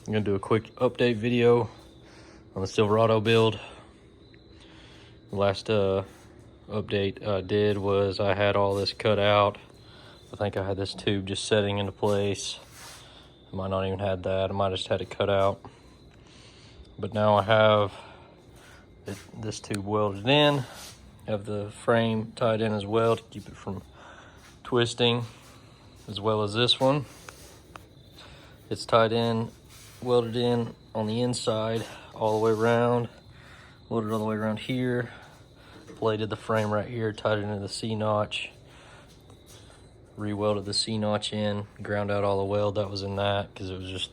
I'm gonna do a quick update video on the Silverado build. The last update I did was I had all this cut out. I think I had this tube just setting into place. I might not even had that. I might have just had it cut out. But now I have this tube welded in. Have the frame tied in as well to keep it from twisting, as well as this one. It's tied in, welded in on the inside all the way around, welded all the way around here, plated the frame right here, tied it into the C-notch, re-welded the C-notch in, ground out all the weld that was in that because it was just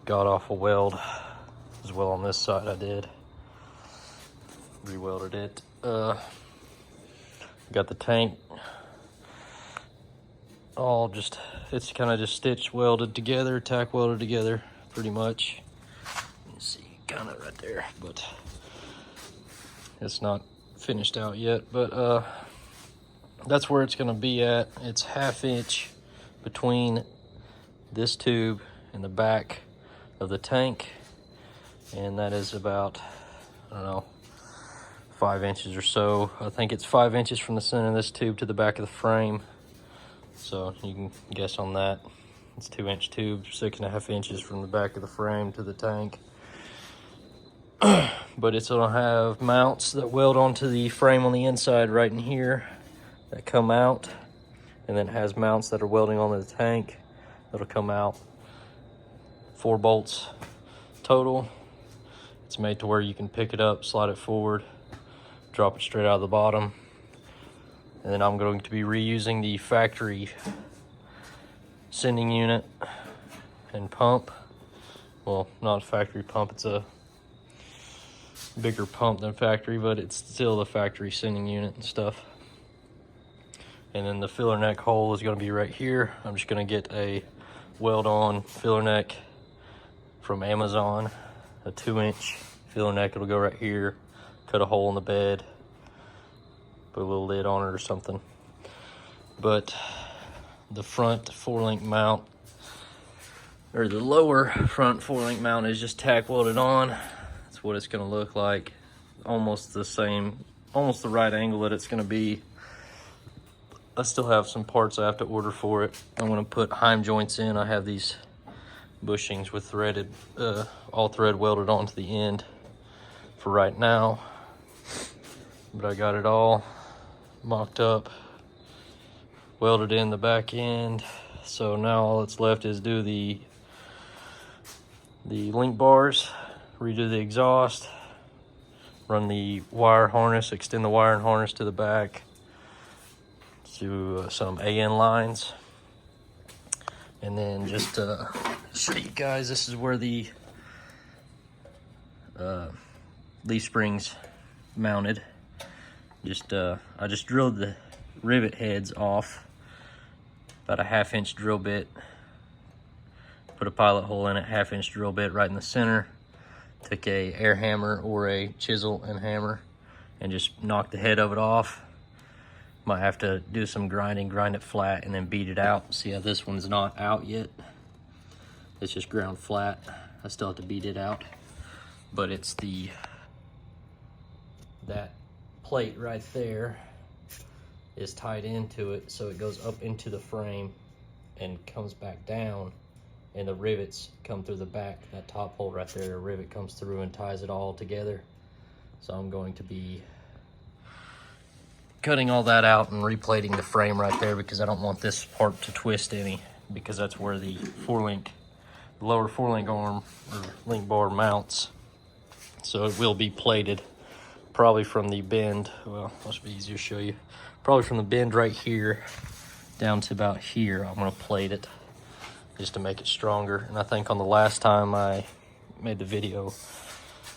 god-awful weld. As well on this side I did. Re-welded it. Got the tank all just, it's kind of just stitched welded together, tack welded together pretty much. You see kind of right there, but it's not finished out yet. But that's where it's going to be at. It's 1/2 inch between this tube and the back of the tank, and that is about, I don't know, 5 inches or so. I think it's 5 inches from the center of this tube to the back of the frame. So you can guess on that. It's 2-inch tube, 6.5 inches from the back of the frame to the tank. But it's gonna have mounts that weld onto the frame on the inside right in here that come out, and then it has mounts that are welding onto the tank that'll come out. 4 bolts total. It's made to where you can pick it up, slide it forward, drop it straight out of the bottom. And then I'm going to be reusing the factory sending unit and pump. Well, not a factory pump, it's a bigger pump than factory, but it's still the factory sending unit and stuff. And then the filler neck hole is going to be right here. I'm just going to get a weld-on filler neck from Amazon, a 2-inch filler neck. It'll go right here, cut a hole in the bed, put a little lid on it or something. But the front 4-link mount, or the lower front 4-link mount, is just tack welded on. That's what it's going to look like. Almost the same, almost the right angle that it's going to be. I still have some parts I have to order for it. I'm going to put heim joints in. I have these bushings with threaded, all thread welded onto the end for right now. But I got it all mocked up, welded in the back end. So now all that's left is do the link bars, redo the exhaust, run the wire harness, extend the wire and harness to the back, do some AN lines, and then just show you guys, this is where the leaf springs mounted. I just drilled the rivet heads off, about a 1/2 inch drill bit, put a pilot hole in it, 1/2 inch drill bit right in the center, took a air hammer or a chisel and hammer and just knocked the head of it off. Might have to do some grinding, grind it flat and then beat it out. See how this one's not out yet? It's just ground flat. I still have to beat it out, but it's that plate right there is tied into it, so it goes up into the frame and comes back down, and the rivets come through the back. That top hole right there, a rivet comes through and ties it all together. So I'm going to be cutting all that out and replating the frame right there, because I don't want this part to twist any, because that's where the lower 4-link arm or link bar mounts. So it will be plated probably from the bend, well, that should be easier to show you, probably from the bend right here down to about here. I'm going to plate it just to make it stronger. And I think on the last time I made the video,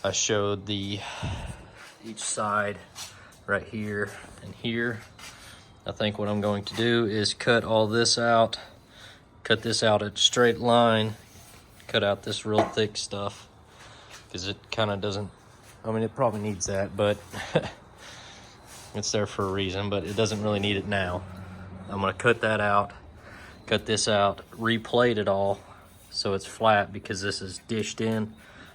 I showed each side right here and here. I think what I'm going to do is cut all this out, cut this out a straight line, cut out this real thick stuff, because it kind of doesn't, I mean, it probably needs that, but it's there for a reason, but it doesn't really need it now. I'm gonna cut that out, cut this out, replate it all, so it's flat because this is dished in.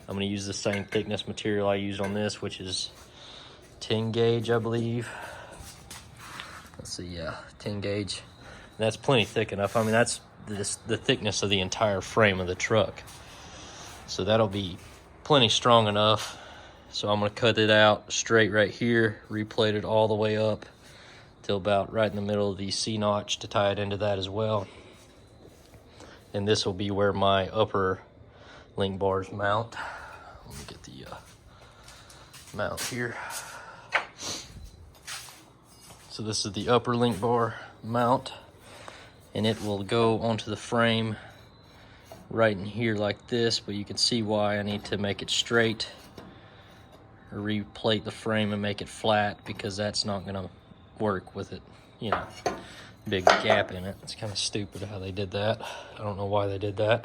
I'm gonna use the same thickness material I used on this, which is 10 gauge, I believe. Let's see, yeah, 10 gauge. And that's plenty thick enough. I mean, that's the thickness of the entire frame of the truck. So that'll be plenty strong enough. So I'm gonna cut it out straight right here, replate it all the way up till about right in the middle of the C-notch to tie it into that as well. And this will be where my upper link bars mount. Let me get the mount here. So this is the upper link bar mount, and it will go onto the frame right in here like this, but you can see why I need to make it straight or replate the frame and make it flat, because that's not gonna work with it, you know, big gap in it. It's kind of stupid how they did that. I don't know why they did that,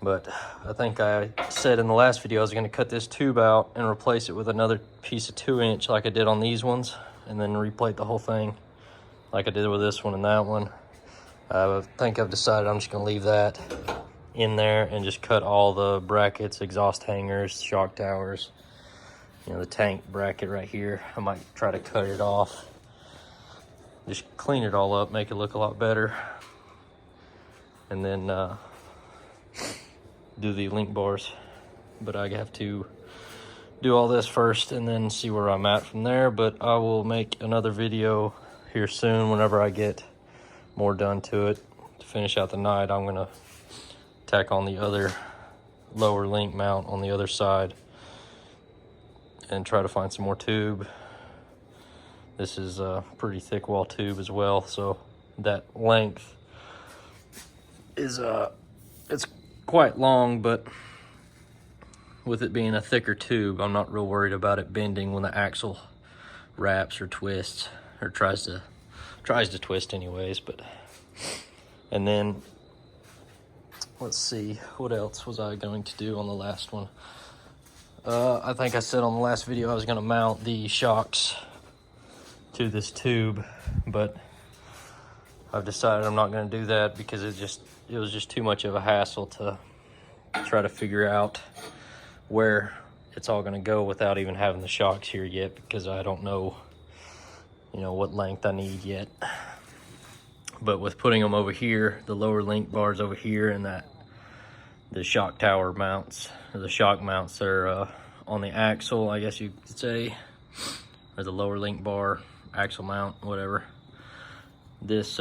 but I think I said in the last video I was going to cut this tube out and replace it with another piece of 2-inch like I did on these ones, and then replate the whole thing like I did with this one and that one. I think I've decided I'm just going to leave that in there and just cut all the brackets, exhaust hangers, shock towers, you know, the tank bracket right here. I might try to cut it off, just clean it all up, make it look a lot better, and then do the link bars. But I have to do all this first and then see where I'm at from there. But I will make another video here soon whenever I get more done to it. To finish out the night, I'm gonna tack on the other lower link mount on the other side and try to find some more tube. This is a pretty thick wall tube as well, so that length is it's quite long, but with it being a thicker tube, I'm not real worried about it bending when the axle wraps or twists, or tries to twist anyways. But and then let's see, what else was I going to do on the last one? I think I said on the last video I was going to mount the shocks to this tube, but I've decided I'm not going to do that because it was just too much of a hassle to try to figure out where it's all going to go without even having the shocks here yet, because I don't know, you know, what length I need yet. But with putting them over here, the lower link bars over here, and the shock tower mounts, or the shock mounts, are on the axle, I guess you could say, or the lower link bar axle mount, whatever. This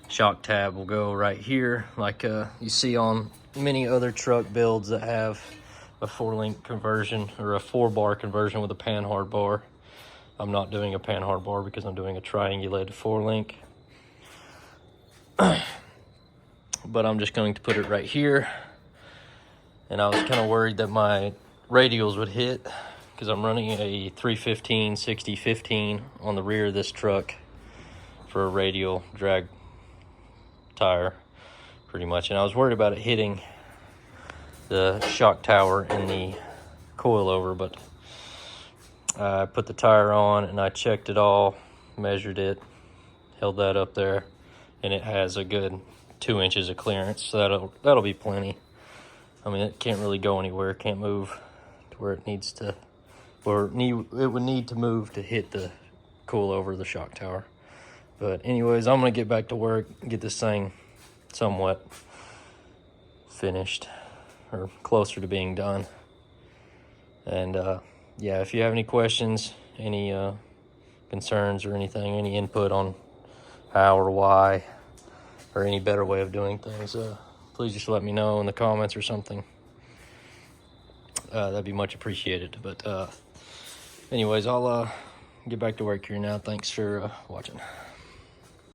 shock tab will go right here, like you see on many other truck builds that have a 4-link conversion or a 4-bar conversion with a panhard bar. I'm not doing a panhard bar because I'm doing a triangulated 4-link. But I'm just going to put it right here. And I was kind of worried that my radials would hit, because I'm running a 315 60/15 on the rear of this truck for a radial drag tire, pretty much. And I was worried about it hitting the shock tower and the coilover, but I put the tire on and I checked it all, measured it, held that up there, and it has a good 2 inches of clearance, so that'll be plenty. I mean, it can't really go anywhere, it can't move to where it needs to, or it would need to move to hit the coilover, the shock tower. But anyways, I'm gonna get back to work, get this thing somewhat finished, or closer to being done. And yeah, if you have any questions, any concerns or anything, any input on how or why, or any better way of doing things, please just let me know in the comments or something. That'd be much appreciated. But anyways, I'll get back to work here now. Thanks for watching.